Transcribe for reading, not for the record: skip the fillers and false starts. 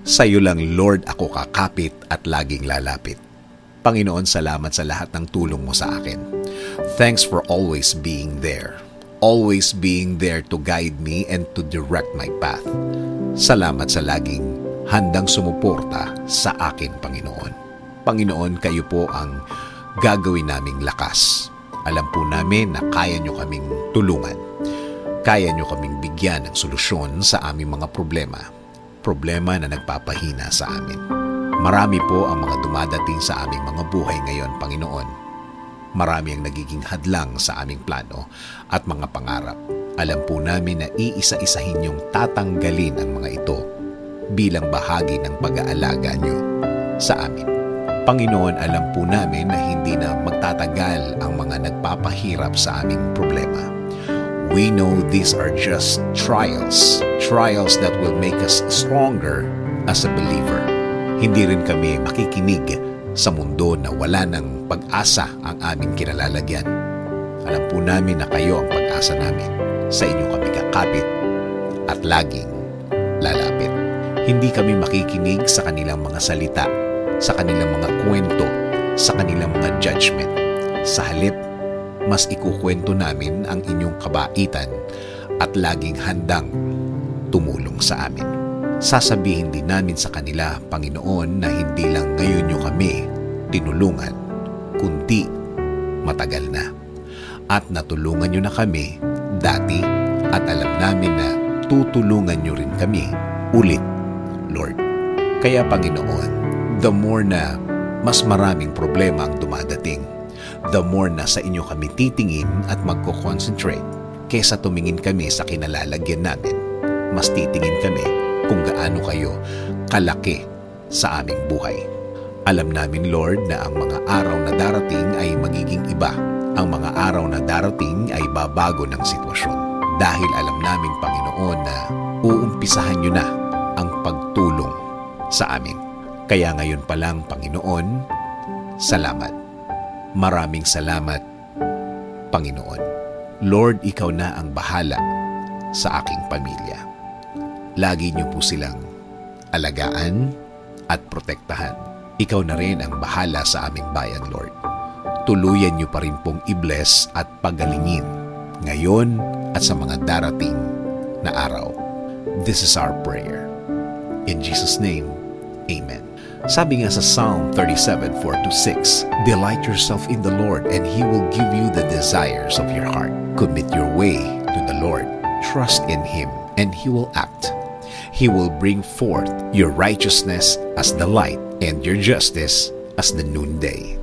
Sa iyo lang, Lord, ako kakapit at laging lalapit. Panginoon, salamat sa lahat ng tulong mo sa akin. Thanks for always being there. Always being there to guide me and to direct my path. Salamat sa laging handang sumuporta sa akin, Panginoon. Panginoon, kayo po ang gagawin naming lakas. Alam po namin na kaya nyo kaming tulungan. Kaya nyo kaming bigyan ng solusyon sa aming mga problema. Problema na nagpapahina sa amin. Marami po ang mga dumadating sa aming mga buhay ngayon, Panginoon. Marami ang nagiging hadlang sa aming plano at mga pangarap. Alam po namin na iisa-isahin niyong tatanggalin ang mga ito bilang bahagi ng pag-aalaga niyo sa amin. Panginoon, alam po namin na hindi na magtatagal ang mga nagpapahirap sa aming problema. We know these are just trials that will make us stronger as a believer. Hindi rin kami makikinig sa mundo na wala ng pag-asa ang aming kinalalagyan. Alam po namin na kayo ang pag-asa namin. Sa inyo kami kakapit at laging lalapit. Hindi kami makikinig sa kanilang mga salita, sa kanilang mga kwento, sa kanilang mga judgment. Sa halip, mas ikukwento namin ang inyong kabaitan at laging handang tumulong sa amin. Sasabihin din namin sa kanila, Panginoon, na hindi lang ngayon nyo kami tinulungan, kundi matagal na. At natulungan nyo na kami dati at alam namin na tutulungan nyo rin kami ulit, Lord. Kaya Panginoon, the more na mas maraming problema ang dumadating, the more na sa inyo kami titingin at magko-concentrate kaysa tumingin kami sa kinalalagyan namin. Mas titingin kami kung gaano kayo kalaki sa aming buhay. Alam namin, Lord, na ang mga araw na darating ay magiging iba. Ang mga araw na darating ay babago ng sitwasyon. Dahil alam namin, Panginoon, na uumpisahan nyo na ang pagtulong sa amin. Kaya ngayon pa lang, Panginoon, salamat. Maraming salamat, Panginoon. Lord, ikaw na ang bahala sa aking pamilya. Lagi niyo po silang alagaan at protektahan. Ikaw na rin ang bahala sa aming bayan, Lord. Tuluyan niyo pa rin pong i-bless at pagalingin ngayon at sa mga darating na araw. This is our prayer. In Jesus' name, Amen. Sabi nga sa Psalm 37:4-6, Delight yourself in the Lord, and He will give you the desires of your heart. Commit your way to the Lord. Trust in Him, and He will act. He will bring forth your righteousness as the light and your justice as the noonday.